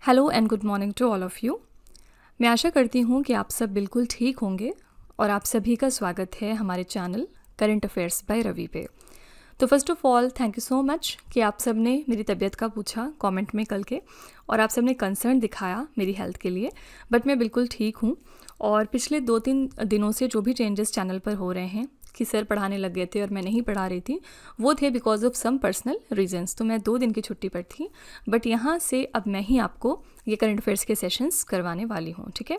Hello and good morning to all of you. मैं आशा करती हूँ कि आप सब बिल्कुल ठीक होंगे और आप सभी का स्वागत है हमारे channel current affairs by Ravi पे। तो first of all thank you so much कि आप सब ने मेरी तबीयत का पूछा कमेंट में कल के, और आप सब ने कंसर्न दिखाया मेरी हेल्थ के लिए। बट मैं बिल्कुल ठीक हूँ। और पिछले 2-3 दिनों से जो भी चेंजेस चैनल पर हो रहे हैं कि सर पढ़ाने लग गए थे और मैं नहीं पढ़ा रही थी, वो थे because of some personal reasons. तो मैं 2 दिन की छुट्टी पर थी, बट यहाँ से अब मैं ही आपको ये करंट अफेयर्स के सेशंस करवाने वाली हूँ, ठीक है।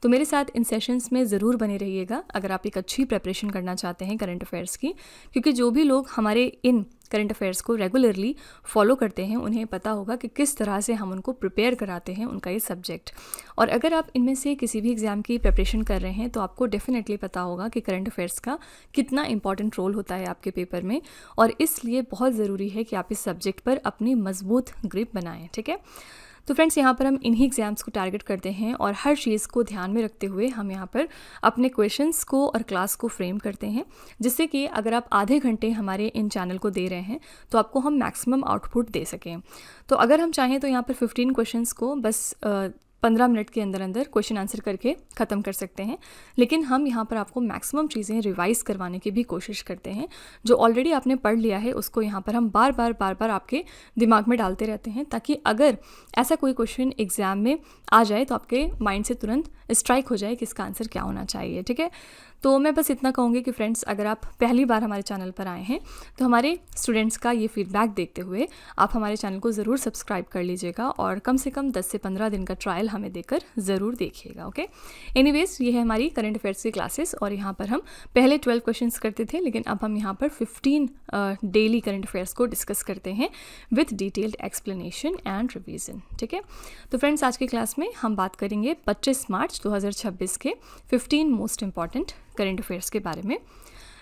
तो मेरे साथ इन सेशंस में ज़रूर बने रहिएगा अगर आप एक अच्छी प्रिपरेशन करना चाहते हैं करंट अफेयर्स की, क्योंकि जो भी लोग हमारे इन करंट अफेयर्स को रेगुलरली फॉलो करते हैं उन्हें पता होगा कि किस तरह से हम उनको प्रिपेयर कराते हैं उनका ये सब्जेक्ट। और अगर आप इनमें से किसी भी एग्ज़ाम की प्रिपरेशन कर रहे हैं तो आपको डेफिनेटली पता होगा कि करंट अफेयर्स का कितना इंपॉर्टेंट रोल होता है आपके पेपर में, और इसलिए बहुत ज़रूरी है कि आप इस सब्जेक्ट पर अपनी मजबूत ग्रिप बनाएं, ठीक है। तो फ्रेंड्स, यहाँ पर हम इन्हीं एग्जाम्स को टारगेट करते हैं और हर चीज़ को ध्यान में रखते हुए हम यहाँ पर अपने क्वेश्चंस को और क्लास को फ्रेम करते हैं, जिससे कि अगर आप आधे घंटे हमारे इन चैनल को दे रहे हैं तो आपको हम मैक्सिमम आउटपुट दे सकें। तो अगर हम चाहें तो यहाँ पर 15 क्वेश्चंस को बस 15 मिनट के अंदर अंदर क्वेश्चन आंसर करके ख़त्म कर सकते हैं, लेकिन हम यहाँ पर आपको मैक्सिमम चीज़ें रिवाइज़ करवाने की भी कोशिश करते हैं। जो ऑलरेडी आपने पढ़ लिया है उसको यहाँ पर हम बार बार आपके दिमाग में डालते रहते हैं, ताकि अगर ऐसा कोई क्वेश्चन एग्ज़ाम में आ जाए तो आपके माइंड से तुरंत स्ट्राइक हो जाए कि इसका आंसर क्या होना चाहिए, ठीक है। तो मैं बस इतना कहूँगी कि फ्रेंड्स, अगर आप पहली बार हमारे चैनल पर आए हैं तो हमारे स्टूडेंट्स का ये फीडबैक देखते हुए आप हमारे चैनल को ज़रूर सब्सक्राइब कर लीजिएगा और कम से कम 10 से 15 दिन का ट्रायल हमें देकर ज़रूर देखिएगा, ओके। एनीवेज, ये है हमारी करंट अफेयर्स की क्लासेस, और यहाँ पर हम पहले 12 क्वेश्चंस करते थे, लेकिन अब हम यहाँ पर 15 डेली करंट अफेयर्स को डिस्कस करते हैं with detailed explanation and revision, ठीक है। तो फ्रेंड्स, आज की क्लास में हम बात करेंगे 25 मार्च 2026 के 15 मोस्ट इंपॉर्टेंट करंट अफेयर्स के बारे में।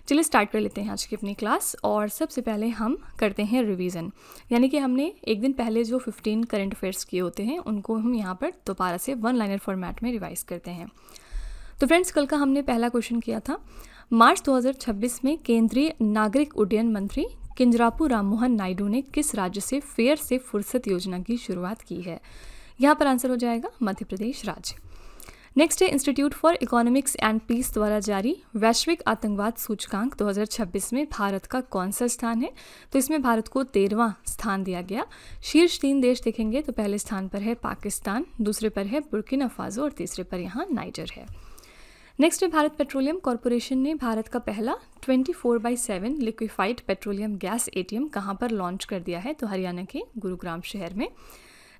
चलिए स्टार्ट कर लेते हैं आज की अपनी क्लास, और सबसे पहले हम करते हैं रिवीजन। यानी कि हमने एक दिन पहले जो 15 करंट अफेयर्स किए होते हैं उनको हम यहाँ पर दोबारा से 1 लाइनर फॉर्मेट में रिवाइज करते हैं। तो फ्रेंड्स, कल का हमने पहला क्वेश्चन किया था, मार्च 2026 में केंद्रीय नागरिक उड्डयन मंत्री किंजरापू राममोहन नायडू ने किस राज्य से फेयर से फुर्सत योजना की शुरुआत की है। यहाँ पर आंसर हो जाएगा मध्य प्रदेश राज्य। नेक्स्ट है, Institute for Economics and Peace द्वारा जारी वैश्विक आतंकवाद सूचकांक 2026 में भारत का कौन सा स्थान है। तो इसमें भारत को 13वां स्थान दिया गया। शीर्ष 3 देश देखेंगे तो पहले स्थान पर है पाकिस्तान, दूसरे पर है बुर्किना फासो और तीसरे पर यहाँ नाइजर है। नेक्स्ट है, भारत पेट्रोलियम कॉरपोरेशन ने भारत का पहला 24/7 लिक्विफाइड पेट्रोलियम गैस ATM कहाँ पर लॉन्च कर दिया है। तो हरियाणा के गुरुग्राम शहर में।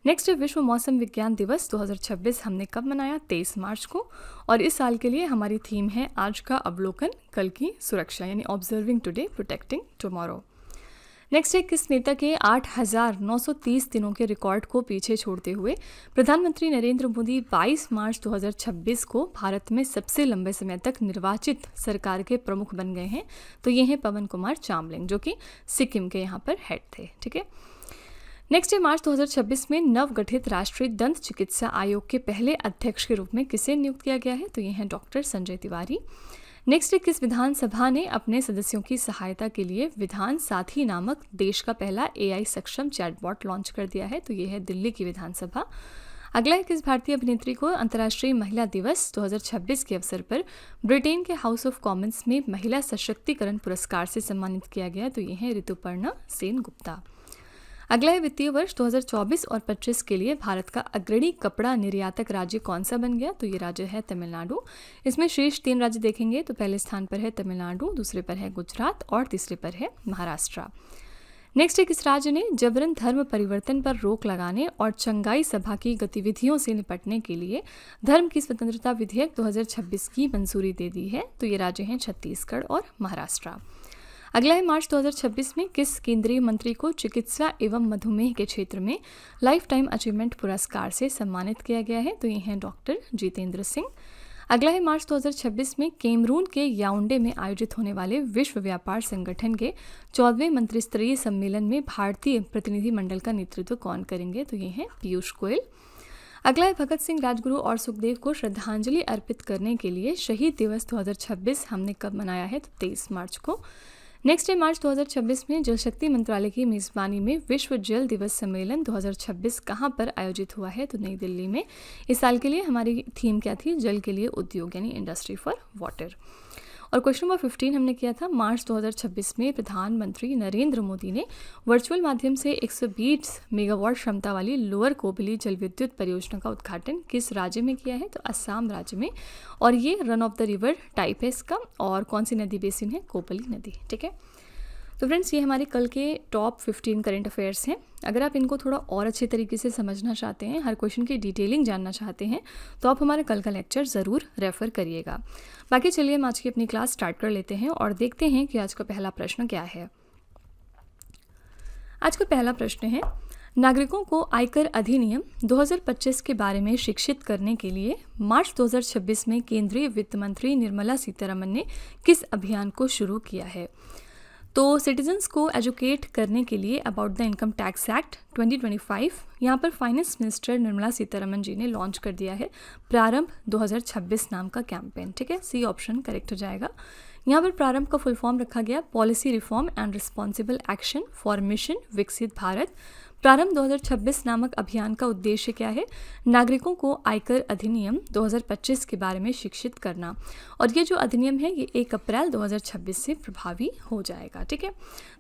नेक्स्ट है, विश्व मौसम विज्ञान दिवस 2026 हमने कब मनाया, 23 मार्च को, और इस साल के लिए हमारी थीम है आज का अवलोकन कल की सुरक्षा, यानी observing today protecting tomorrow. Next है, किस नेता के 8,930 दिनों के रिकॉर्ड को पीछे छोड़ते हुए प्रधानमंत्री नरेंद्र मोदी 22 मार्च 2026 को भारत में सबसे लंबे समय तक निर्वाचित सरकार के प्रमुख बन गए हैं। तो ये हैं पवन कुमार चामलिंग, जो कि सिक्किम के यहाँ पर हेड थे, ठीक है। नेक्स्ट है, मार्च 2026 में नवगठित राष्ट्रीय दंत चिकित्सा आयोग के पहले अध्यक्ष के रूप में किसे नियुक्त किया गया है। तो ये हैं डॉक्टर संजय तिवारी। नेक्स्ट है, किस विधानसभा ने अपने सदस्यों की सहायता के लिए विधान साथी नामक देश का पहला AI सक्षम चैटबॉट लॉन्च कर दिया है। तो ये है दिल्ली की विधानसभा। अगला है, किस भारतीय अभिनेत्री को अंतर्राष्ट्रीय महिला दिवस 2026 के अवसर पर ब्रिटेन के हाउस ऑफ कॉमन्स में महिला सशक्तिकरण पुरस्कार से सम्मानित किया गया। तो ये है ऋतुपर्णा सेन गुप्ता। अगला है, वित्तीय वर्ष 2024 और 25 के लिए भारत का अग्रणी कपड़ा निर्यातक राज्य कौन सा बन गया। तो ये राज्य है तमिलनाडु। इसमें शीर्ष 3 राज्य देखेंगे तो पहले स्थान पर है तमिलनाडु, दूसरे पर है गुजरात और तीसरे पर है महाराष्ट्र। नेक्स्ट है, किस राज्य ने जबरन धर्म परिवर्तन पर रोक लगाने और चंगाई सभा की गतिविधियों से निपटने के लिए धर्म की स्वतंत्रता विधेयक 2026 की मंजूरी दे दी है। तो ये राज्य हैं छत्तीसगढ़ और महाराष्ट्र। अगला है, मार्च 2026 में किस केंद्रीय मंत्री को चिकित्सा एवं मधुमेह के क्षेत्र में लाइफ टाइम अचीवमेंट पुरस्कार से सम्मानित किया गया है। तो ये हैं डॉक्टर जितेंद्र सिंह। अगला है, मार्च 2026 में कैमरून के याओंडे में आयोजित होने वाले विश्व व्यापार संगठन के 14वें मंत्रिस्तरीय सम्मेलन में भारतीय प्रतिनिधिमंडल का नेतृत्व कौन करेंगे। तो ये हैं पीयूष गोयल। अगला है, भगत सिंह, राजगुरु और सुखदेव को श्रद्धांजलि अर्पित करने के लिए शहीद दिवस 2026 हमने कब मनाया है। तो 23 मार्च को। नेक्स्ट है मार्च 2026 में जल शक्ति मंत्रालय की मेज़बानी में विश्व जल दिवस सम्मेलन 2026 कहाँ पर आयोजित हुआ है? तो नई दिल्ली में। इस साल के लिए हमारी थीम क्या थी? जल के लिए उद्योग, यानी इंडस्ट्री फॉर वाटर। और क्वेश्चन नंबर 15 हमने किया था मार्च 2026 में प्रधानमंत्री नरेंद्र मोदी ने वर्चुअल माध्यम से 120 मेगावाट क्षमता वाली लोअर कोबली जल विद्युत परियोजना का उद्घाटन किस राज्य में किया है? तो असम राज्य में। और ये run of the river type है इसका। और कौन सी नदी बेसिन है? कोपली नदी। ठीक है, तो फ्रेंड्स ये हमारे कल के टॉप 15 करंट अफेयर्स हैं। अगर आप इनको थोड़ा और अच्छे तरीके से समझना चाहते हैं, हर क्वेश्चन की डिटेलिंग जानना चाहते हैं, तो आप हमारे कल का लेक्चर ज़रूर रेफ़र करिएगा। बाकी चलिए हम आज की अपनी क्लास स्टार्ट कर लेते हैं और देखते हैं कि आज का पहला प्रश्न क्या है। आज का पहला प्रश्न है, नागरिकों को आयकर अधिनियम 2025 के बारे में शिक्षित करने के लिए मार्च 2026 में केंद्रीय वित्त मंत्री निर्मला सीतारमण ने किस अभियान को शुरू किया है? तो सिटीजन्स को एजुकेट करने के लिए about the income tax act 2025 यहाँ पर फाइनेंस मिनिस्टर निर्मला सीतारमण जी ने लॉन्च कर दिया है प्रारंभ 2026 नाम का कैंपेन। ठीक है, सी ऑप्शन करेक्ट हो जाएगा। यहाँ पर प्रारंभ का फुल फॉर्म रखा गया policy reform and responsible action for mission विकसित भारत। प्रारंभ 2026 नामक अभियान का उद्देश्य क्या है? नागरिकों को आयकर अधिनियम 2025 के बारे में शिक्षित करना। और ये जो अधिनियम है ये 1 अप्रैल 2026 से प्रभावी हो जाएगा। ठीक है,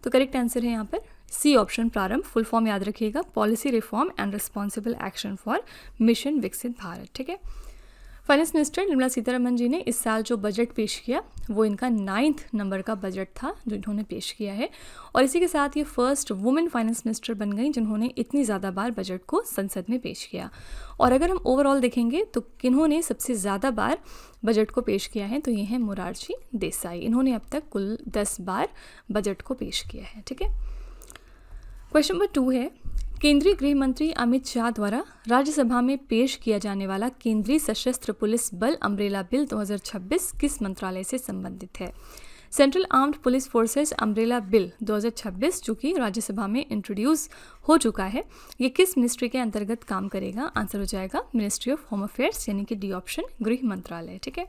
तो करेक्ट आंसर है यहाँ पर सी ऑप्शन प्रारंभ। फुल फॉर्म याद रखिएगा, policy reform and responsible action for mission विकसित भारत। ठीक है, फाइनेंस मिनिस्टर निर्मला सीतारमण जी ने इस साल जो बजट पेश किया वो इनका 9th नंबर का बजट था जो इन्होंने पेश किया है। और इसी के साथ ये फर्स्ट वुमेन फाइनेंस मिनिस्टर बन गई जिन्होंने इतनी ज़्यादा बार बजट को संसद में पेश किया। और अगर हम ओवरऑल देखेंगे तो किन्होंने सबसे ज़्यादा बार बजट को पेश किया है? तो ये हैं मोरारजी देसाई। इन्होंने अब तक कुल 10 बार बजट को पेश किया है। ठीक है, क्वेश्चन नंबर 2 है, केंद्रीय गृह मंत्री अमित शाह द्वारा राज्यसभा में पेश किया जाने वाला केंद्रीय सशस्त्र पुलिस बल अम्ब्रेला बिल 2026 किस मंत्रालय से संबंधित है? Central armed police forces umbrella bill 2026 जो कि राज्यसभा में इंट्रोड्यूस हो चुका है, ये किस मिनिस्ट्री के अंतर्गत काम करेगा? आंसर हो जाएगा मिनिस्ट्री ऑफ होम अफेयर्स, यानी कि डी ऑप्शन गृह मंत्रालय। ठीक है,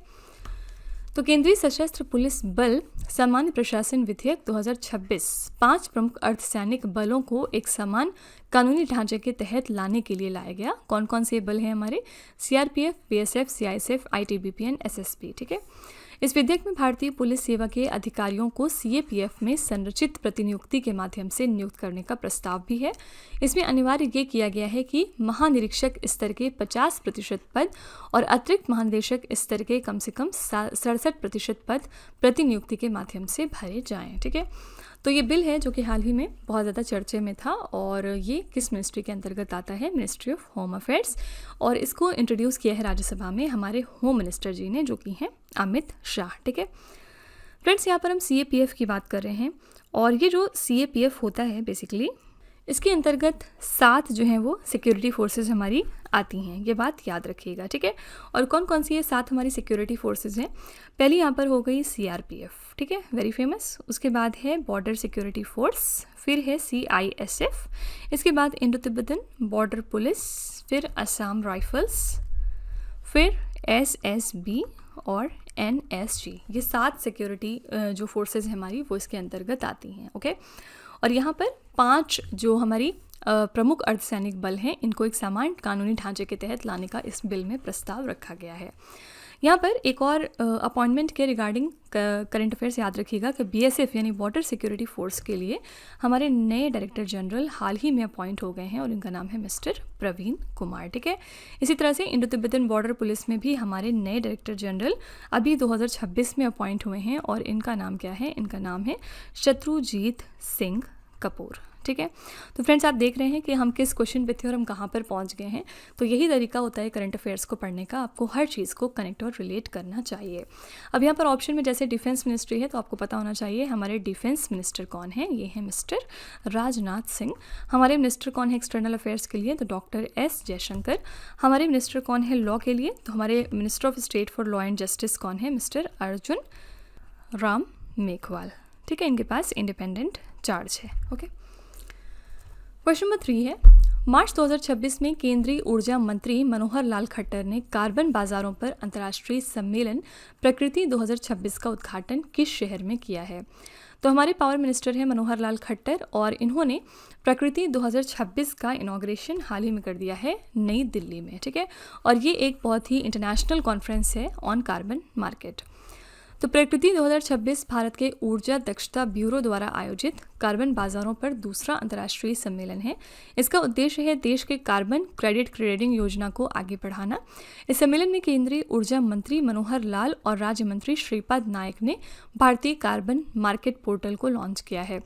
तो केंद्रीय सशस्त्र पुलिस बल सामान्य प्रशासन विधेयक 2026 5 प्रमुख अर्धसैनिक बलों को एक समान कानूनी ढांचे के तहत लाने के लिए लाया गया। कौन कौन से बल हैं हमारे? CRPF, BSF, CISF, ITBP and SSB. ठीक है, इस विधेयक में भारतीय पुलिस सेवा के अधिकारियों को सीएपीएफ में संरचित प्रतिनियुक्ति के माध्यम से नियुक्त करने का प्रस्ताव भी है। इसमें अनिवार्य ये किया गया है कि महानिरीक्षक स्तर के 50% पद और अतिरिक्त महानिदेशक स्तर के कम से कम 67% पद प्रतिनियुक्ति के माध्यम से भरे जाएं। ठीक है, तो ये बिल है जो कि हाल ही में बहुत ज़्यादा चर्चे में था और ये किस मिनिस्ट्री के अंतर्गत आता है? Ministry of home affairs. और इसको इंट्रोड्यूस किया है राज्यसभा में हमारे होम मिनिस्टर जी ने जो कि हैं अमित शाह। ठीक है फ्रेंड्स, यहाँ पर हम सीएपीएफ की बात कर रहे हैं और ये जो सीएपीएफ होता है बेसिकली इसके अंतर्गत 7 जो हैं वो सिक्योरिटी फोर्सेस हमारी आती हैं, ये बात याद रखिएगा। ठीक है, और कौन कौन सी ये 7 हमारी सिक्योरिटी फोर्सेस हैं? पहली यहाँ पर हो गई सीआरपीएफ, ठीक है, वेरी फेमस। उसके बाद है बॉर्डर सिक्योरिटी फोर्स, फिर है सीआईएसएफ, इसके बाद इंडो तिब्बतन बॉर्डर पुलिस, फिर असम राइफल्स, फिर एसएसबी और एनएसजी। ये 7 सिक्योरिटी जो फोर्सेस हैं हमारी वो इसके अंतर्गत आती हैं। ओके, और यहाँ पर 5 जो हमारी प्रमुख अर्धसैनिक बल हैं इनको एक समान कानूनी ढांचे के तहत लाने का इस बिल में प्रस्ताव रखा गया है। यहाँ पर एक और अपॉइंटमेंट के रिगार्डिंग करंट अफेयर्स याद रखिएगा कि बीएसएफ यानी बॉर्डर सिक्योरिटी फोर्स के लिए हमारे नए डायरेक्टर जनरल हाल ही में अपॉइंट हो गए हैं और इनका नाम है मिस्टर प्रवीण कुमार। ठीक है, इसी तरह से इंडो तिब्बतन बॉर्डर पुलिस में भी हमारे नए डायरेक्टर जनरल अभी 2026 में अपॉइंट हुए हैं और इनका नाम क्या है? इनका नाम है शत्रुजीत सिंह कपूर। ठीक है, तो फ्रेंड्स आप देख रहे हैं कि हम किस क्वेश्चन पे थे और हम कहाँ पर पहुँच गए हैं। तो यही तरीका होता है करंट अफेयर्स को पढ़ने का, आपको हर चीज़ को कनेक्ट और रिलेट करना चाहिए। अब यहाँ पर ऑप्शन में जैसे डिफेंस मिनिस्ट्री है तो आपको पता होना चाहिए हमारे डिफेंस मिनिस्टर कौन है? ये है मिस्टर राजनाथ सिंह। हमारे मिनिस्टर कौन है एक्सटर्नल अफेयर्स के लिए? तो डॉक्टर एस जयशंकर। हमारे मिनिस्टर कौन है लॉ के लिए? तो हमारे minister of state for law and justice कौन है? मिस्टर अर्जुन राम मेघवाल। ठीक है, इनके पास इंडिपेंडेंट चार्ज है। ओके, क्वेश्चन नंबर 3 है, मार्च 2026 में केंद्रीय ऊर्जा मंत्री मनोहर लाल खट्टर ने कार्बन बाजारों पर अंतर्राष्ट्रीय सम्मेलन प्रकृति 2026 का उद्घाटन किस शहर में किया है? तो हमारे पावर मिनिस्टर हैं मनोहर लाल खट्टर और इन्होंने प्रकृति 2026 का इनॉग्रेशन हाल ही में कर दिया है नई दिल्ली में, ठीक है। और ये एक बहुत ही इंटरनेशनल कॉन्फ्रेंस है ऑन कार्बन मार्केट। तो प्रकृति 2026 भारत के ऊर्जा दक्षता ब्यूरो द्वारा आयोजित कार्बन बाजारों पर दूसरा अंतर्राष्ट्रीय सम्मेलन है। इसका उद्देश्य है देश के कार्बन क्रेडिट ट्रेडिंग योजना को आगे बढ़ाना। इस सम्मेलन में केंद्रीय ऊर्जा मंत्री मनोहर लाल और राज्य मंत्री श्रीपद नायक ने भारतीय कार्बन मार्केट पोर्टल को लॉन्च किया है।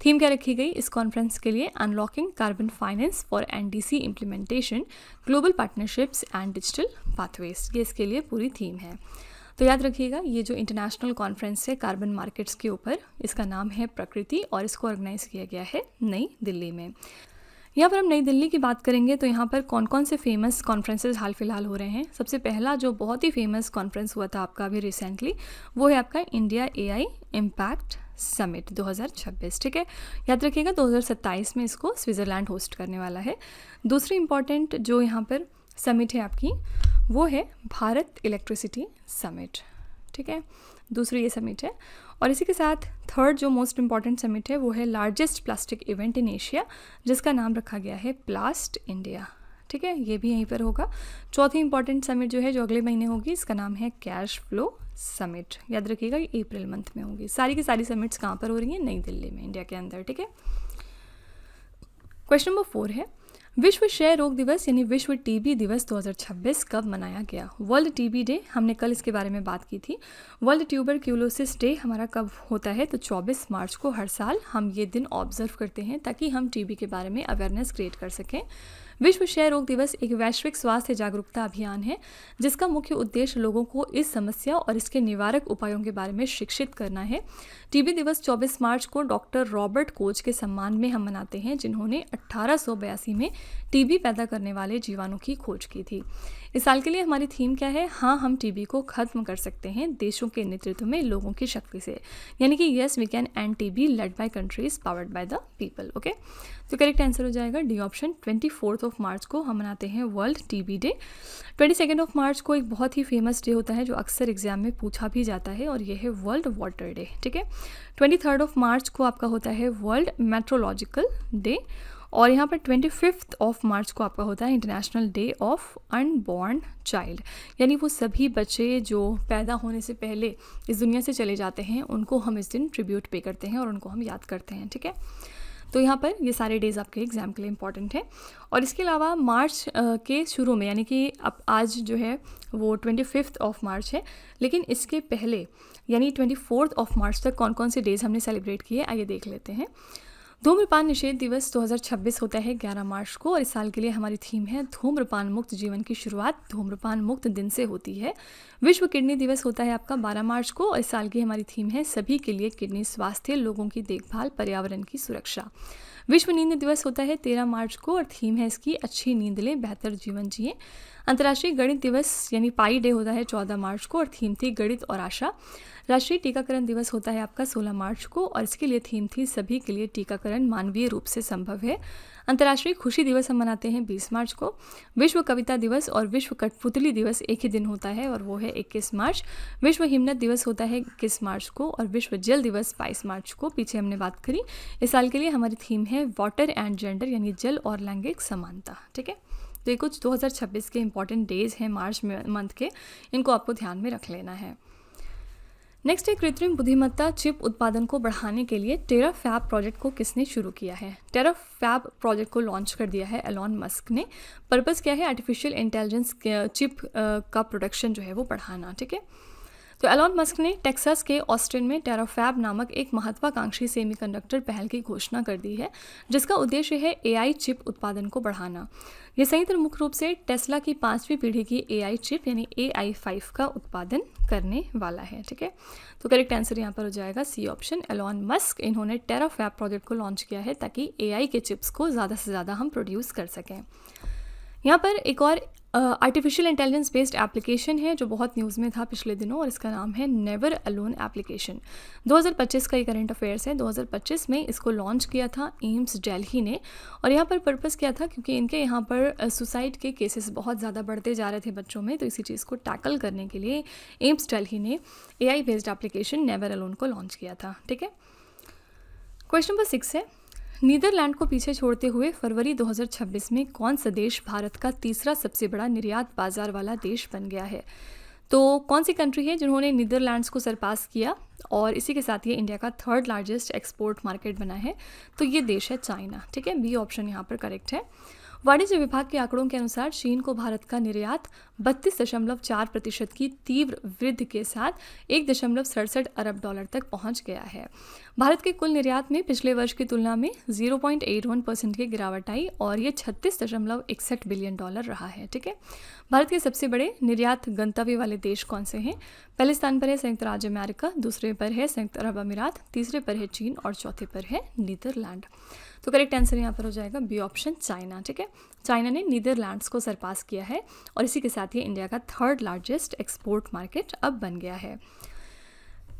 थीम क्या रखी गई इस कॉन्फ्रेंस के लिए? Unlocking carbon finance for NDC implementation, global partnerships and digital pathways, ये इसके लिए पूरी थीम है। तो याद रखिएगा, ये जो इंटरनेशनल कॉन्फ्रेंस है कार्बन मार्केट्स के ऊपर, इसका नाम है प्रकृति और इसको ऑर्गेनाइज किया गया है नई दिल्ली में। यहाँ पर हम नई दिल्ली की बात करेंगे तो यहाँ पर कौन कौन से फेमस कॉन्फ्रेंसेस हाल फिलहाल हो रहे हैं। सबसे पहला जो बहुत ही फेमस कॉन्फ्रेंस हुआ था आपका अभी रिसेंटली, वो है आपका इंडिया एआई इम्पैक्ट समिट 2026, ठीक है। याद रखिएगा 2027 में इसको स्विट्ज़रलैंड होस्ट करने वाला है। दूसरी इंपॉर्टेंट जो यहाँ पर समिट है आपकी, वो है भारत इलेक्ट्रिसिटी समिट, ठीक है। दूसरी ये समिट है। और इसी के साथ थर्ड जो मोस्ट इम्पॉर्टेंट समिट है वो है largest plastic event in Asia, जिसका नाम रखा गया है प्लास्ट इंडिया, ठीक है। ये भी यहीं पर होगा। चौथी इंपॉर्टेंट समिट जो है जो अगले महीने होगी, इसका नाम है कैश फ्लो समिट। याद रखिएगा ये अप्रैल मंथ में होगी। सारी की सारी समिट्स कहाँ पर हो रही हैं? नई दिल्ली में, इंडिया के अंदर, ठीक है। क्वेश्चन नंबर 4 है, विश्व क्षय रोग दिवस यानी विश्व टीबी दिवस 2026 कब मनाया गया? वर्ल्ड टीबी डे, हमने कल इसके बारे में बात की थी। वर्ल्ड ट्यूबरक्यूलोसिस डे हमारा कब होता है? तो 24 मार्च को हर साल हम ये दिन ऑब्जर्व करते हैं ताकि हम टीबी के बारे में अवेयरनेस क्रिएट कर सकें। विश्व क्षय रोग दिवस एक वैश्विक स्वास्थ्य जागरूकता अभियान है जिसका मुख्य उद्देश्य लोगों को इस समस्या और इसके निवारक उपायों के बारे में शिक्षित करना है। टीबी दिवस 24 मार्च को डॉक्टर रॉबर्ट कोच के सम्मान में हम मनाते हैं, जिन्होंने 1882 में टीबी पैदा करने वाले जीवाणु की खोज की थी। इस साल के लिए हमारी थीम क्या है? हाँ, हम टीबी को खत्म कर सकते हैं देशों के नेतृत्व में लोगों की शक्ति से, यानी कि yes we can end TB led by countries powered by the people, okay. तो करेक्ट आंसर हो जाएगा डी ऑप्शन। 24 मार्च को हम मनाते हैं वर्ल्ड टीबी डे। 22 मार्च को एक बहुत ही फेमस डे होता है जो अक्सर एग्जाम में पूछा भी जाता है, और यह है वर्ल्ड वाटर डे, ठीक है। 23 मार्च को आपका होता है वर्ल्ड मेट्रोलॉजिकल डे, और यहाँ पर 25 मार्च को आपका होता है international day of unborn child, यानी वो सभी बच्चे जो पैदा होने से पहले इस दुनिया से चले जाते हैं, उनको हम इस दिन ट्रिब्यूट पे करते हैं और उनको हम याद करते हैं, ठीक है। तो यहाँ पर ये सारे डेज़ आपके एग्जाम के लिए इंपॉर्टेंट है। और इसके अलावा मार्च के शुरू में, यानी कि अब आज जो है वो 25 मार्च है, लेकिन इसके पहले यानी 24 मार्च तक कौन कौन से डेज़ हमने सेलिब्रेट किए, आइए देख लेते हैं। धूम्रपान निषेध दिवस 2026 होता है 11 मार्च को, और इस साल के लिए हमारी थीम है धूम्रपान मुक्त जीवन की शुरुआत धूम्रपान मुक्त दिन से होती है। विश्व किडनी दिवस होता है आपका 12 मार्च को, और इस साल की हमारी थीम है सभी के लिए किडनी स्वास्थ्य, लोगों की देखभाल, पर्यावरण की सुरक्षा। विश्व नींद दिवस होता है 13 मार्च को, और थीम है इसकी अच्छी नींद लें, बेहतर जीवन जिए। अंतर्राष्ट्रीय गणित दिवस यानी पाई डे होता है 14 मार्च को, और थीम थी गणित और आशा। राष्ट्रीय टीकाकरण दिवस होता है आपका 16 मार्च को, और इसके लिए थीम थी सभी के लिए टीकाकरण मानवीय रूप से संभव है। अंतर्राष्ट्रीय खुशी दिवस हम मनाते हैं 20 मार्च को। विश्व कविता दिवस और विश्व कठपुतली दिवस एक ही दिन होता है, और वो है 21 मार्च। विश्व हिमनद दिवस होता है 21 मार्च को, और विश्व जल दिवस 22 मार्च को, पीछे हमने बात करी। इस साल के लिए हमारी थीम है वाटर एंड जेंडर, यानी जल और लैंगिक समानता, ठीक है। तो ये कुछ 2026 के इंपॉर्टेंट डेज हैं मार्च मंथ के, इनको आपको ध्यान में रख लेना है। नेक्स्ट है कृत्रिम बुद्धिमत्ता चिप उत्पादन को बढ़ाने के लिए टेराफैब प्रोजेक्ट को किसने शुरू किया है? टेराफैब प्रोजेक्ट को लॉन्च कर दिया है एलॉन मस्क ने। पर्पस क्या है? आर्टिफिशियल इंटेलिजेंस चिप का प्रोडक्शन जो है वो बढ़ाना, ठीक है। तो एलॉन मस्क ने टेक्सास के ऑस्टिन में टेराफैब नामक एक महत्वाकांक्षी सेमीकंडक्टर पहल की घोषणा कर दी है, जिसका उद्देश्य है एआई चिप उत्पादन को बढ़ाना। यह संयंत्र मुख्य रूप से टेस्ला की 5वीं पीढ़ी की एआई चिप यानी AI5 का उत्पादन करने वाला है, ठीक है। तो करेक्ट आंसर यहाँ पर हो जाएगा सी ऑप्शन। एलॉन मस्क इन्होंने टेराफैब प्रोजेक्ट को लॉन्च किया है ताकि एआई के चिप्स को ज़्यादा से ज़्यादा हम प्रोड्यूस कर सकें। यहाँ पर एक और आर्टिफिशियल इंटेलिजेंस बेस्ड एप्लीकेशन है जो बहुत न्यूज़ में था पिछले दिनों, और इसका नाम है नेवर अलोन एप्लीकेशन। 2025 का ये करंट अफेयर्स है। 2025 में इसको लॉन्च किया था एम्स दिल्ली ने, और यहाँ पर पर्पस क्या था? क्योंकि इनके यहाँ पर सुसाइड के केसेस बहुत ज़्यादा बढ़ते जा रहे थे बच्चों में, तो इसी चीज़ को टैकल करने के लिए एम्स दिल्ली ने AI based application never alone को लॉन्च किया था, ठीक है। क्वेश्चन नंबर 6 है, नीदरलैंड को पीछे छोड़ते हुए फरवरी 2026 में कौन सा देश भारत का तीसरा सबसे बड़ा निर्यात बाजार वाला देश बन गया है? तो कौन सी कंट्री है जिन्होंने नीदरलैंड्स को सरपास किया और इसी के साथ ये इंडिया का थर्ड लार्जेस्ट एक्सपोर्ट मार्केट बना है? तो ये देश है चाइना। ठीक है, बी ऑप्शन यहाँ पर करेक्ट है। वाणिज्य विभाग के आंकड़ों के अनुसार चीन को भारत का निर्यात 32.4% की तीव्र वृद्धि के साथ 1.67 अरब डॉलर तक पहुंच गया है। भारत के कुल निर्यात में पिछले वर्ष की तुलना में 0.81% की गिरावट आई और ये 36.61 बिलियन डॉलर रहा है। ठीक है, भारत के सबसे बड़े निर्यात गंतव्य वाले देश कौन से हैं? पहले स्थान पर है संयुक्त राज्य अमेरिका, दूसरे पर है संयुक्त अरब अमीरात, तीसरे पर है चीन और चौथे पर है नीदरलैंड। तो करेक्ट आंसर यहाँ पर हो जाएगा बी ऑप्शन चाइना। ठीक है, चाइना ने नीदरलैंड्स को सरपास किया है और इसी के साथ ये इंडिया का थर्ड लार्जेस्ट एक्सपोर्ट मार्केट अब बन गया है।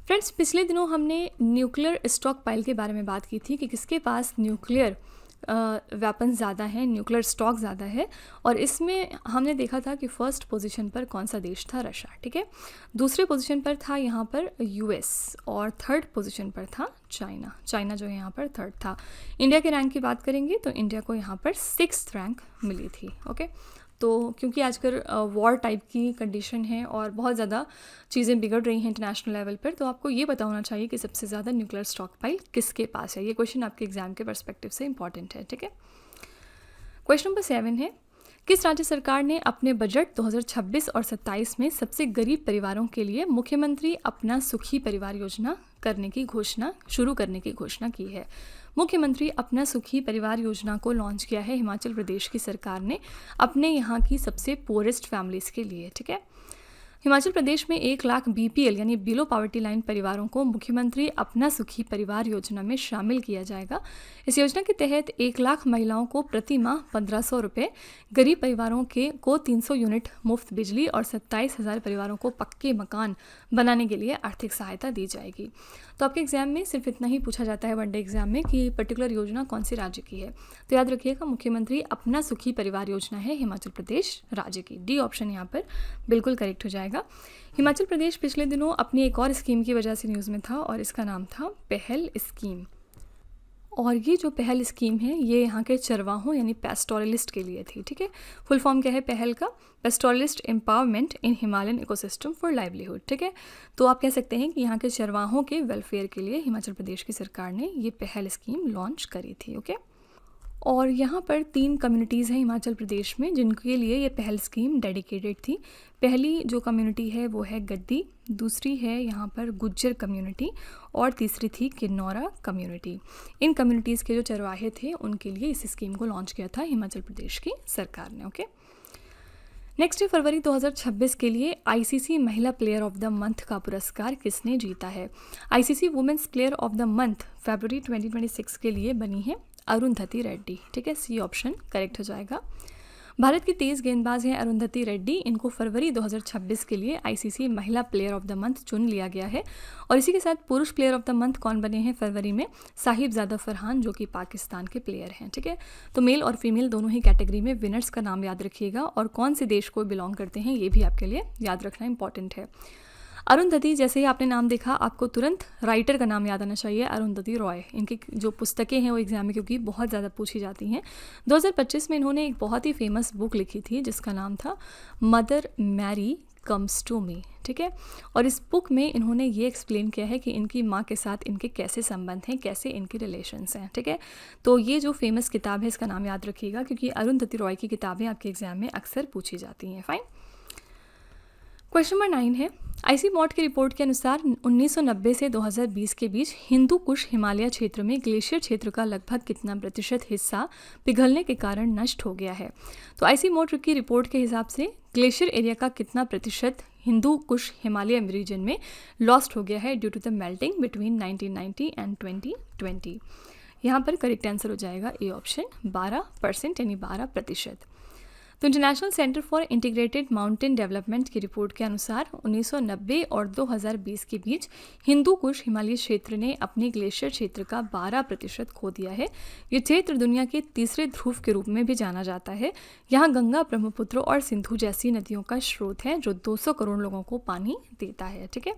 फ्रेंड्स, पिछले दिनों हमने न्यूक्लियर स्टॉक पाइल के बारे में बात की थी कि किसके पास न्यूक्लियर वेपन ज़्यादा है, न्यूक्लियर स्टॉक ज़्यादा है, और इसमें हमने देखा था कि फर्स्ट पोजीशन पर कौन सा देश था? रशिया। ठीक है, दूसरे पोजीशन पर था यहाँ पर यूएस और थर्ड पोजीशन पर था चाइना। चाइना जो है यहाँ पर थर्ड था। इंडिया के रैंक की बात करेंगे तो इंडिया को यहाँ पर 6th रैंक मिली थी। ओके, तो क्योंकि आजकल वॉर टाइप की कंडीशन है और बहुत ज़्यादा चीज़ें बिगड़ रही हैं इंटरनेशनल लेवल पर, तो आपको ये पता होना चाहिए कि सबसे ज़्यादा न्यूक्लियर स्टॉक पाइल किसके पास है। ये क्वेश्चन आपके एग्जाम के पर्सपेक्टिव से इंपॉर्टेंट है। ठीक है, क्वेश्चन नंबर 7 है, किस राज्य सरकार ने अपने बजट 2026 और 27 में सबसे गरीब परिवारों के लिए मुख्यमंत्री अपना सुखी परिवार योजना शुरू करने की घोषणा की है? मुख्यमंत्री अपना सुखी परिवार योजना को लॉन्च किया है हिमाचल प्रदेश की सरकार ने अपने यहाँ की सबसे पुअरेस्ट फैमिलीज़ के लिए। ठीक है, हिमाचल प्रदेश में 1 लाख BPL यानी बिलो पॉवर्टी लाइन परिवारों को मुख्यमंत्री अपना सुखी परिवार योजना में शामिल किया जाएगा। इस योजना के तहत 1 लाख महिलाओं को प्रति माह 1500 रुपये, गरीब परिवारों को 300 यूनिट मुफ्त बिजली और 27,000 परिवारों को पक्के मकान बनाने के लिए आर्थिक सहायता दी जाएगी। तो आपके एग्जाम में सिर्फ इतना ही पूछा जाता है वनडे एग्जाम में कि पर्टिकुलर योजना कौन सी राज्य की है। तो याद रखिएगा, मुख्यमंत्री अपना सुखी परिवार योजना है हिमाचल प्रदेश राज्य की। डी ऑप्शन यहाँ पर बिल्कुल करेक्ट हो जाएगा। हिमाचल प्रदेश पिछले दिनों अपनी एक और स्कीम की वजह से न्यूज़ में था और इसका नाम था पहल स्कीम। और ये जो पहल स्कीम है ये यहाँ के चरवाहों यानी पेस्टोरलिस्ट के लिए थी। ठीक है, फुल फॉर्म क्या है पहल का? Pastoralist empowerment in Himalayan ecosystem for livelihood. ठीक है, तो आप कह सकते हैं कि यहाँ के चरवाहों के वेलफेयर के लिए हिमाचल प्रदेश की सरकार ने ये पहल स्कीम लॉन्च करी थी। ओके, और यहाँ पर 3 कम्युनिटीज़ हैं हिमाचल प्रदेश में जिनके लिए ये पहल स्कीम डेडिकेटेड थी। पहली जो कम्युनिटी है वो है गद्दी, दूसरी है यहाँ पर गुज्जर कम्युनिटी और तीसरी थी किन्नौरा कम्युनिटी। इन कम्युनिटीज़ के जो चरवाहे थे उनके लिए इस स्कीम को लॉन्च किया था हिमाचल प्रदेश की सरकार ने। ओके, नेक्स्ट है, फरवरी 2026 के लिए ICC महिला प्लेयर ऑफ द मंथ का पुरस्कार किसने जीता है? ICC women's player of the month फरवरी 2026 के लिए बनी है अरुंधति रेड्डी। ठीक है, सी ऑप्शन करेक्ट हो जाएगा। भारत की तेज गेंदबाज हैं अरुंधति रेड्डी। इनको फरवरी 2026 के लिए ICC महिला प्लेयर ऑफ द मंथ चुन लिया गया है। और इसी के साथ पुरुष प्लेयर ऑफ द मंथ कौन बने हैं फरवरी में? साहिबजादा फरहान, जो कि पाकिस्तान के प्लेयर हैं। ठीक है, तो मेल और फीमेल दोनों ही कैटेगरी में विनर्स का नाम याद रखिएगा और कौन से देश को बिलोंग करते हैं ये भी आपके लिए याद रखना इंपॉर्टेंट है। अरुंधति, जैसे ही आपने नाम देखा आपको तुरंत राइटर का नाम याद आना चाहिए, अरुंधति रॉय। इनकी जो पुस्तकें हैं वो एग्जाम में क्योंकि बहुत ज़्यादा पूछी जाती हैं। 2025 में इन्होंने एक बहुत ही फेमस बुक लिखी थी जिसका नाम था mother Mary comes to me. ठीक है, और इस बुक में इन्होंने ये एक्सप्लेन किया है कि इनकी माँ के साथ इनके कैसे संबंध हैं, कैसे इनके रिलेशंस हैं। ठीक है, तो ये जो फेमस किताब है इसका नाम याद रखिएगा क्योंकि अरुंधति रॉय की किताबें आपके एग्जाम में अक्सर पूछी जाती हैं। फाइन। क्वेश्चन नंबर 9 है, IC मॉट की रिपोर्ट के अनुसार 1990 से 2020 के बीच हिंदू कुश हिमालय क्षेत्र में ग्लेशियर क्षेत्र का लगभग कितना प्रतिशत हिस्सा पिघलने के कारण नष्ट हो गया है? तो IC मॉट की रिपोर्ट के हिसाब से ग्लेशियर एरिया का कितना प्रतिशत हिंदू कुश हिमालय रीजन में लॉस्ट हो गया है due to the melting between 1990 and 2020? यहाँ पर करेक्ट आंसर हो जाएगा ए ऑप्शन 12% यानी 12%। तो international centre for integrated mountain development की रिपोर्ट के अनुसार 1990 और 2020 के बीच हिंदू कुश हिमालय क्षेत्र ने अपने ग्लेशियर क्षेत्र का 12% खो दिया है। ये क्षेत्र दुनिया के तीसरे ध्रुव के रूप में भी जाना जाता है। यहाँ गंगा, ब्रह्मपुत्र और सिंधु जैसी नदियों का स्रोत है जो 200 करोड़ लोगों को पानी देता है। ठीक है,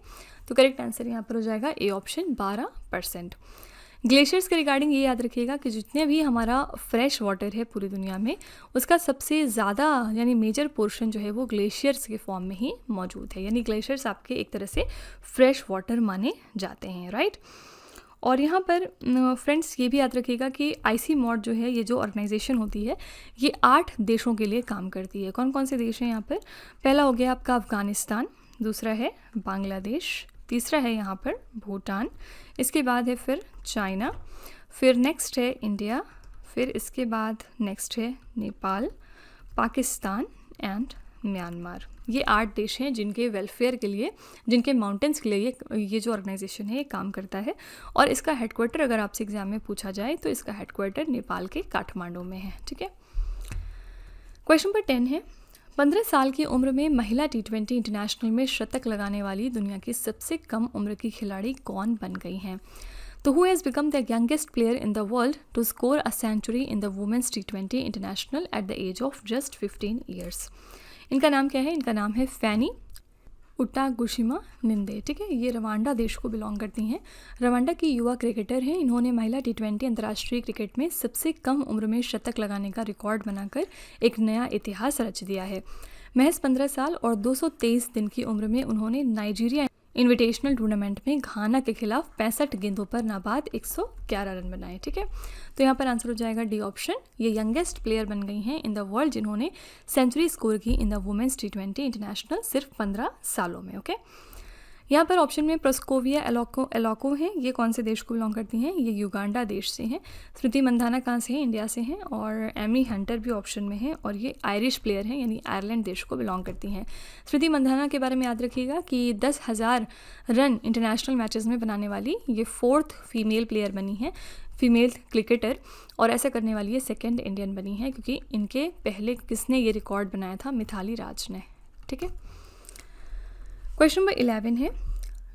तो करेक्ट आंसर यहाँ पर हो जाएगा ए ऑप्शन 12%। ग्लेशियर्स के रिगार्डिंग ये याद रखिएगा कि जितने भी हमारा फ्रेश वाटर है पूरी दुनिया में, उसका सबसे ज़्यादा यानी मेजर पोर्शन जो है वो ग्लेशियर्स के फॉर्म में ही मौजूद है। यानी ग्लेशियर्स आपके एक तरह से फ्रेश वाटर माने जाते हैं, राइट। और यहाँ पर फ्रेंड्स ये भी याद रखिएगा कि आईसी मॉड जो है, ये जो ऑर्गेनाइजेशन होती है, ये 8 देशों के लिए काम करती है। कौन कौन से देश हैं यहाँ पर? पहला हो गया आपका अफ़गानिस्तान, दूसरा है बांग्लादेश, तीसरा है यहाँ पर भूटान, इसके बाद है फिर चाइना, फिर नेक्स्ट है इंडिया, फिर इसके बाद नेक्स्ट है नेपाल, पाकिस्तान एंड म्यांमार। ये 8 देश हैं जिनके वेलफेयर के लिए, जिनके माउंटेन्स के लिए ये जो ऑर्गेनाइजेशन है ये काम करता है। और इसका हेडक्वार्टर अगर आपसे एग्जाम में पूछा जाए तो इसका हेडक्वार्टर नेपाल के काठमांडू में है, ठीक है। क्वेश्चन नंबर 10 है, 15 साल की उम्र में महिला T20 इंटरनेशनल में शतक लगाने वाली दुनिया की सबसे कम उम्र की खिलाड़ी कौन बन गई हैं? तो who has become the youngest player in the world to score a century in the women's T20 international at the age of just 15 years? इनका नाम क्या है? इनका नाम है फैनी उटागुशिमा निंदे, ठीक है। ये रवांडा देश को बिलोंग करती हैं। रवांडा की युवा क्रिकेटर हैं। इन्होंने महिला T20 अंतर्राष्ट्रीय क्रिकेट में सबसे कम उम्र में शतक लगाने का रिकॉर्ड बनाकर एक नया इतिहास रच दिया है। महज 15 साल और 223 दिन की उम्र में उन्होंने नाइजीरिया इन्विटेशनल टूर्नामेंट में घाना के खिलाफ 65 गेंदों पर नाबाद 111 रन बनाए, ठीक है। तो यहाँ पर आंसर हो जाएगा डी ऑप्शन। ये यंगेस्ट प्लेयर बन गई हैं इन द वर्ल्ड जिन्होंने सेंचुरी स्कोर की इन द वुमेन्स T20 इंटरनेशनल सिर्फ 15 सालों में, ओके। यहाँ पर ऑप्शन में प्रोस्कोविया एलोको हैं। ये कौन से देश को बिलोंग करती हैं? ये युगांडा देश से हैं। स्मृति मंधाना कहाँ से हैं? इंडिया से हैं। और एमी हंटर भी ऑप्शन में है और ये आयरिश प्लेयर हैं, यानी आयरलैंड देश को बिलोंग करती हैं। स्मृति मंधाना के बारे में याद रखिएगा कि 10,000 रन इंटरनेशनल मैचेस में बनाने वाली ये 4th फीमेल प्लेयर बनी है, फीमेल क्रिकेटर, और ऐसा करने वाली ये 2nd इंडियन बनी है, क्योंकि इनके पहले किसने ये रिकॉर्ड बनाया था? मिथाली राज ने, ठीक है। क्वेश्चन नंबर 11 है,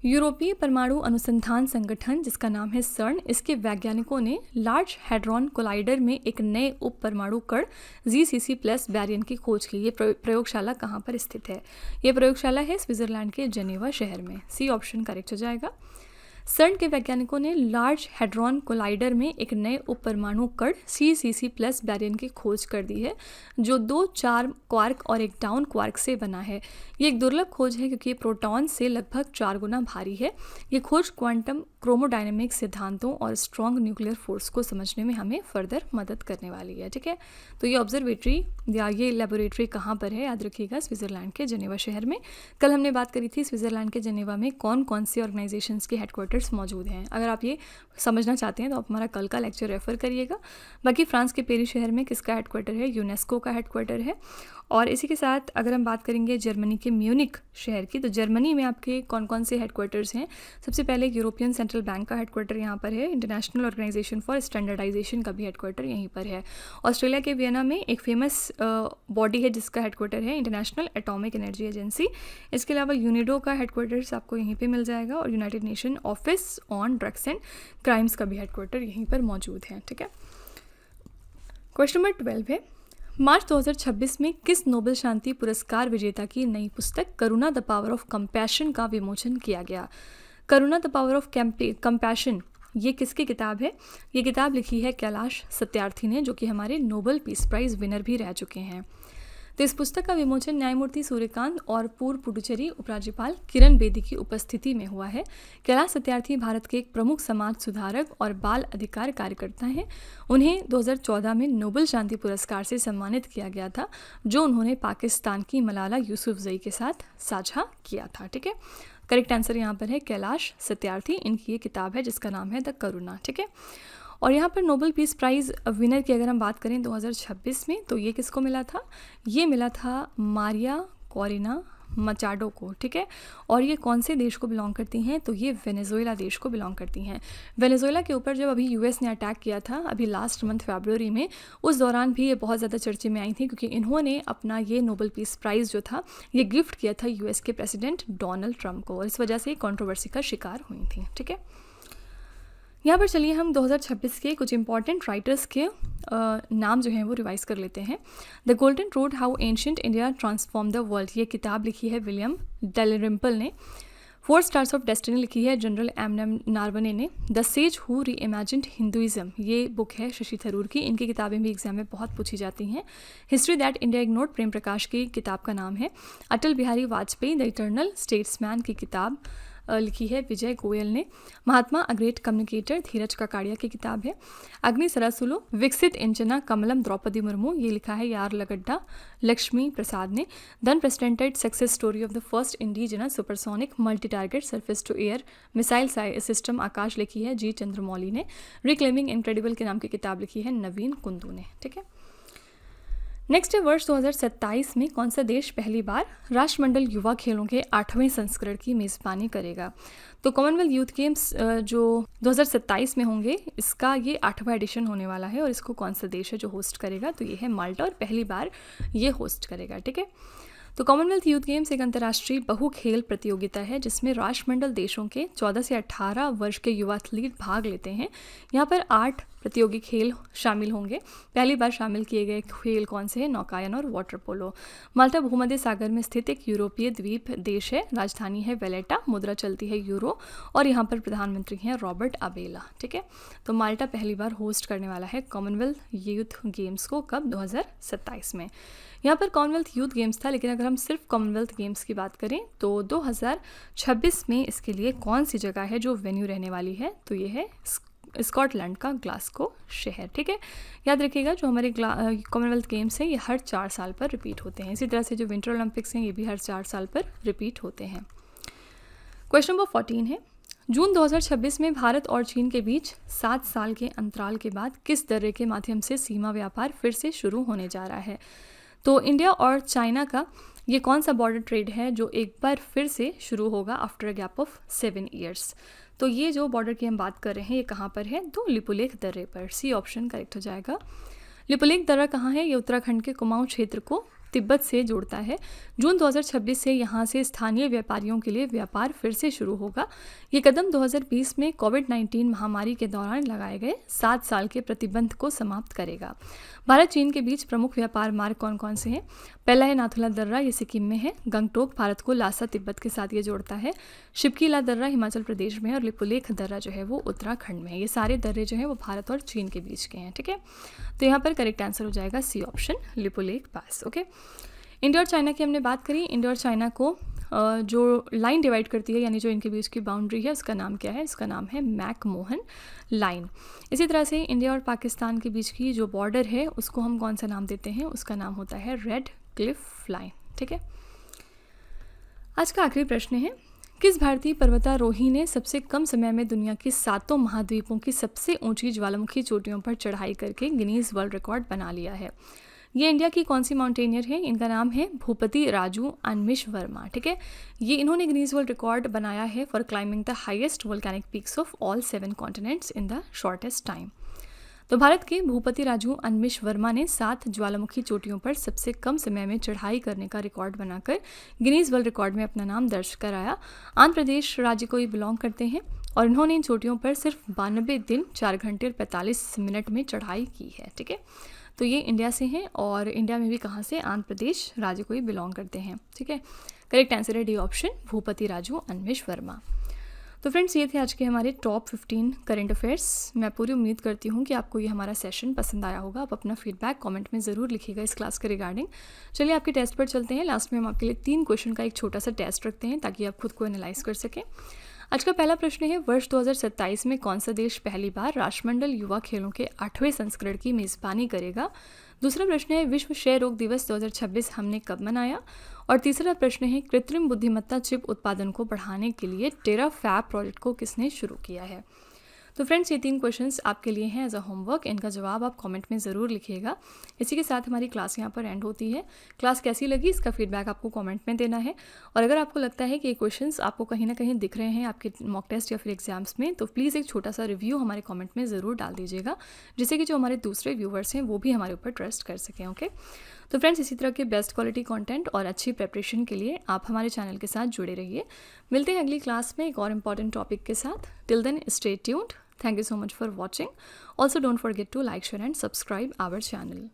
यूरोपीय परमाणु अनुसंधान संगठन जिसका नाम है सर्न, इसके वैज्ञानिकों ने लार्ज हैड्रॉन कोलाइडर में एक नए उप परमाणु कण GCC+ बैरियन की खोज की। ये प्रयोगशाला कहाँ पर स्थित है? ये प्रयोगशाला है स्विट्जरलैंड के जेनेवा शहर में। सी ऑप्शन करेक्ट हो जाएगा। सर्न के वैज्ञानिकों ने लार्ज हैड्रॉन कोलाइडर में एक नए उप परमाणु कण GCC+ बैरियन की खोज कर दी है, जो 2 चार्म क्वार्क और एक डाउन क्वार्क से बना है। ये एक दुर्लभ खोज है क्योंकि ये प्रोटॉन से लगभग 4 गुना भारी है। ये खोज क्वांटम क्रोमोडायनेमिक सिद्धांतों और स्ट्रॉन्ग न्यूक्लियर फोर्स को समझने में हमें फर्दर मदद करने वाली है, ठीक है। तो ये ऑब्जर्वेटरी या ये लेबोरेटरी कहाँ पर है? याद रखिएगा स्विट्जरलैंड के जेनेवा शहर में। कल हमने बात करी थी स्विट्जरलैंड के जेनेवा में कौन कौन सी ऑर्गेनाइजेशंस के हेडक्वार्टर्स मौजूद हैं। अगर आप ये समझना चाहते हैं तो आप हमारा कल का लेक्चर रेफर करिएगा। बाकी फ्रांस के पेरिस शहर में किसका हेडक्वार्टर है? यूनेस्को का हेडक्वार्टर है। और इसी के साथ अगर हम बात करेंगे जर्मनी के म्यूनिक शहर की, तो जर्मनी में आपके कौन कौन से हेडक्वार्टर्स हैं? सबसे पहले यूरोपियन सेंट्रल बैंक का हेडक्वार्टर यहाँ पर है। इंटरनेशनल ऑर्गेनाइजेशन फॉर स्टैंडर्डाइजेशन का भी हेडक्वार्टर यहीं पर है। ऑस्ट्रेलिया के वियना में एक फेमस बॉडी है जिसका हेडक्वार्टर है इंटरनेशनल एटॉमिक एनर्जी एजेंसी। इसके अलावा यूनिडो का हेडक्वार्टर्स आपको यहीं पर मिल जाएगा और United nation office on drugs and crimes का भी हेडक्वार्टर यहीं पर मौजूद है, ठीक है। क्वेश्चन नंबर 12 है, मार्च 2026 में किस नोबेल शांति पुरस्कार विजेता की नई पुस्तक करुणा द पावर ऑफ कंपैशन का विमोचन किया गया? करुणा द पावर ऑफ कंपैशन ये किसकी किताब है? ये किताब लिखी है कैलाश सत्यार्थी ने, जो कि हमारे नोबेल पीस प्राइज़ विनर भी रह चुके हैं। तो इस पुस्तक का विमोचन न्यायमूर्ति सूर्यकांत और पूर्व पुडुचेरी उपराज्यपाल किरण बेदी की उपस्थिति में हुआ है। कैलाश सत्यार्थी भारत के एक प्रमुख समाज सुधारक और बाल अधिकार कार्यकर्ता हैं। उन्हें 2014 में नोबेल शांति पुरस्कार से सम्मानित किया गया था, जो उन्होंने पाकिस्तान की मलाला यूसुफजई के साथ साझा किया था, ठीक है। करेक्ट आंसर यहाँ पर है कैलाश सत्यार्थी। इनकी ये किताब है जिसका नाम है द करुणा, ठीक है। और यहाँ पर नोबेल पीस प्राइज़ विनर की अगर हम बात करें 2026 में, तो ये किसको मिला था? ये मिला था मारिया कोरिना मचाडो को, ठीक है। और ये कौन से देश को बिलोंग करती हैं? तो ये वेनेजुएला देश को बिलोंग करती हैं। वेनेजुएला के ऊपर जब अभी यूएस ने अटैक किया था अभी लास्ट मंथ फरवरी में, उस दौरान भी ये बहुत ज़्यादा चर्चे में आई थी क्योंकि इन्होंने अपना ये नोबेल पीस प्राइज़ जो था ये गिफ्ट किया था यूएस के प्रेसिडेंट डोनाल्ड ट्रंप को, और इस वजह से कंट्रोवर्सी का शिकार हुई थी, ठीक है। यहाँ पर चलिए हम 2026 के कुछ इंपॉर्टेंट राइटर्स के नाम जो हैं वो रिवाइज कर लेते हैं। The golden road how ancient India transform the world, ये किताब लिखी है विलियम डेलरिम्पल ने। 4 स्टार्स ऑफ डेस्टिनी लिखी है जनरल एम नारवने ने। द सेज हु री इमेजिन्ड हिंदुइज्म, ये बुक है शशि थरूर की। इनकी किताबें भी एग्जाम में बहुत पूछी जाती हैं। History that India ignored, Prem Prakash की किताब का नाम है। Atal Bihari Vajpayee, the eternal statesman की किताब लिखी है विजय गोयल ने। महात्मा अ ग्रेट कम्युनिकेटर, धीरज काकाड़िया की किताब है। अग्नि सरासुलु, विकसित इंचना कमलम, द्रौपदी मुर्मू, ये लिखा है यार लगड्डा लक्ष्मी प्रसाद ने। The unprecedented success story of the first indigenous supersonic multi target surface to air missile system Akash, लिखी है जी चंद्रमौली ने। रिक्लेमिंग इनक्रेडिबल के नाम की किताब लिखी है नवीन कुंदू ने। ठीक है, नेक्स्ट है वर्ष 2027 में कौन सा देश पहली बार राष्ट्रमंडल युवा खेलों के 8वें संस्करण की मेज़बानी करेगा। तो कॉमनवेल्थ यूथ गेम्स जो 2027 में होंगे, इसका ये 8वां एडिशन होने वाला है और इसको कौन सा देश है जो होस्ट करेगा, तो ये है माल्टा और पहली बार ये होस्ट करेगा। ठीक है, तो कॉमनवेल्थ यूथ गेम्स एक अंतर्राष्ट्रीय बहु खेल प्रतियोगिता है जिसमें राष्ट्रमंडल देशों के 14 से 18 वर्ष के युवा एथलीट भाग लेते हैं। यहाँ पर 8 प्रतियोगी खेल शामिल होंगे। पहली बार शामिल किए गए खेल कौन से हैं? नौकायन और वाटर पोलो। माल्टा भूमध्य सागर में स्थित एक यूरोपीय द्वीप देश है। राजधानी है वेलेटा, मुद्रा चलती है यूरो और यहाँ पर प्रधानमंत्री हैं रॉबर्ट अबेला। ठीक है, तो माल्टा पहली बार होस्ट करने वाला है कॉमनवेल्थ यूथ गेम्स को। कब? 2027 में। यहाँ पर कॉमनवेल्थ यूथ गेम्स था, लेकिन अगर हम सिर्फ कॉमनवेल्थ गेम्स की बात करें तो 2026 में इसके लिए कौन सी जगह है जो वेन्यू रहने वाली है, तो ये है स्कॉटलैंड का ग्लासगो शहर। ठीक है, याद रखिएगा जो हमारे कॉमनवेल्थ गेम्स हैं ये हर 4 साल पर रिपीट होते हैं। इसी तरह से जो विंटर ओलंपिक्स हैं ये भी हर 4 साल पर रिपीट होते हैं। क्वेश्चन नंबर 14 है, जून 2026 में भारत और चीन के बीच 7 साल के अंतराल के बाद किस दर्रे के माध्यम से सीमा व्यापार फिर से शुरू होने जा रहा है। तो इंडिया और चाइना का ये कौन सा बॉर्डर ट्रेड है जो एक बार फिर से शुरू होगा after a gap of 7 years. तो ये जो बॉर्डर की हम बात कर रहे हैं ये कहाँ पर है? तो लिपुलेख दर्रे पर। सी ऑप्शन करेक्ट हो जाएगा। लिपुलेख दर्रा कहाँ है? ये उत्तराखंड के कुमाऊं क्षेत्र को तिब्बत से जोड़ता है। जून 2026 से यहाँ से स्थानीय व्यापारियों के लिए व्यापार फिर से शुरू होगा। ये कदम 2020 में कोविड-19 महामारी के दौरान लगाए गए 7 साल के प्रतिबंध को समाप्त करेगा। भारत चीन के बीच प्रमुख व्यापार मार्ग कौन कौन से हैं? पहला है नाथुला दर्रा, ये सिक्किम में है। गंगटोक भारत को लासा तिब्बत के साथ ये जोड़ता है। शिवकीला दर्रा हिमाचल प्रदेश में है और लिपुलेख दर्रा जो है वो उत्तराखंड में है। ये सारे दर्रे जो हैं वो भारत और चीन के बीच के हैं। ठीक है, तो यहाँ पर करेक्ट आंसर हो जाएगा सी ऑप्शन, लिपुलेख पास। ओके, इंडिया और चाइना की हमने बात करी। इंडिया और चाइना को जो लाइन डिवाइड करती है यानी जो इनके बीच की बाउंड्री है उसका नाम क्या है? इसका नाम है मैकमोहन लाइन। इसी तरह से इंडिया और पाकिस्तान के बीच की जो बॉर्डर है उसको हम कौन सा नाम देते हैं? उसका नाम होता है रेड क्लिफ लाइन। ठीक है, आज का आखिरी प्रश्न है, किस भारतीय पर्वतारोही ने सबसे कम समय में दुनिया के 7 महाद्वीपों की सबसे ऊंची ज्वालामुखी चोटियों पर चढ़ाई करके गिनीज वर्ल्ड रिकॉर्ड बना लिया है? ये इंडिया की कौन सी माउंटेनियर है? इनका नाम है भूपति राजू अनमिश वर्मा। ठीक है, ये इन्होंने गिनीज वर्ल्ड रिकॉर्ड बनाया है for climbing the highest volcanic peaks of all 7 continents in the shortest time. तो भारत के भूपति राजू अनमिश वर्मा ने 7 ज्वालामुखी चोटियों पर सबसे कम समय में चढ़ाई करने का रिकॉर्ड बनाकर गिनीज वर्ल्ड रिकॉर्ड में अपना नाम दर्ज कराया। आंध्र प्रदेश राज्य को ये बिलोंग करते हैं और इन्होंने इन चोटियों पर सिर्फ 92 दिन 4 घंटे और 45 मिनट में चढ़ाई की है। ठीक है, तो ये इंडिया से हैं और इंडिया में भी कहाँ से? आंध्र प्रदेश राज्य को ही बिलोंग करते हैं। ठीक है, करेक्ट आंसर है डी ऑप्शन, भूपति राजू अनमिश वर्मा। तो फ्रेंड्स, ये थे आज के हमारे टॉप 15 करंट अफेयर्स। मैं पूरी उम्मीद करती हूँ कि आपको ये हमारा सेशन पसंद आया होगा। आप अपना फीडबैक कमेंट में ज़रूर लिखिएगा इस क्लास के रिगार्डिंग। चलिए आपके टेस्ट पर चलते हैं। लास्ट में हम आपके लिए 3 क्वेश्चन का एक छोटा सा टेस्ट रखते हैं ताकि आप खुद को एनालाइज कर सकें। आज का पहला प्रश्न है, वर्ष 2027 में कौन सा देश पहली बार राष्ट्रमंडल युवा खेलों के 8वें संस्करण की मेज़बानी करेगा? दूसरा प्रश्न है, विश्व क्षय रोग दिवस 2026 हमने कब मनाया? और तीसरा प्रश्न है, कृत्रिम बुद्धिमत्ता चिप उत्पादन को बढ़ाने के लिए टेराफैब प्रोजेक्ट को किसने शुरू किया है? तो फ्रेंड्स, ये 3 क्वेश्चंस आपके लिए हैं एज अ होमवर्क। इनका जवाब आप कमेंट में ज़रूर लिखिएगा। इसी के साथ हमारी क्लास यहाँ पर एंड होती है। क्लास कैसी लगी इसका फीडबैक आपको कमेंट में देना है। और अगर आपको लगता है कि ये क्वेश्चंस आपको कहीं ना कहीं दिख रहे हैं आपके मॉक टेस्ट या फिर एग्जाम्स में, तो प्लीज़ एक छोटा सा रिव्यू हमारे कॉमेंट में ज़रूर डाल दीजिएगा, जिससे कि जो हमारे दूसरे व्यूवर्स हैं वो भी हमारे ऊपर ट्रस्ट कर सकें। ओके, तो फ्रेंड्स, इसी तरह के बेस्ट क्वालिटी कंटेंट और अच्छी प्रिपरेशन के लिए आप हमारे चैनल के साथ जुड़े रहिए। मिलते हैं अगली क्लास में एक और इम्पॉर्टेंट टॉपिक के साथ। Till then stay tuned. Thank you so much for watching. Also don't forget to like, share and subscribe our channel.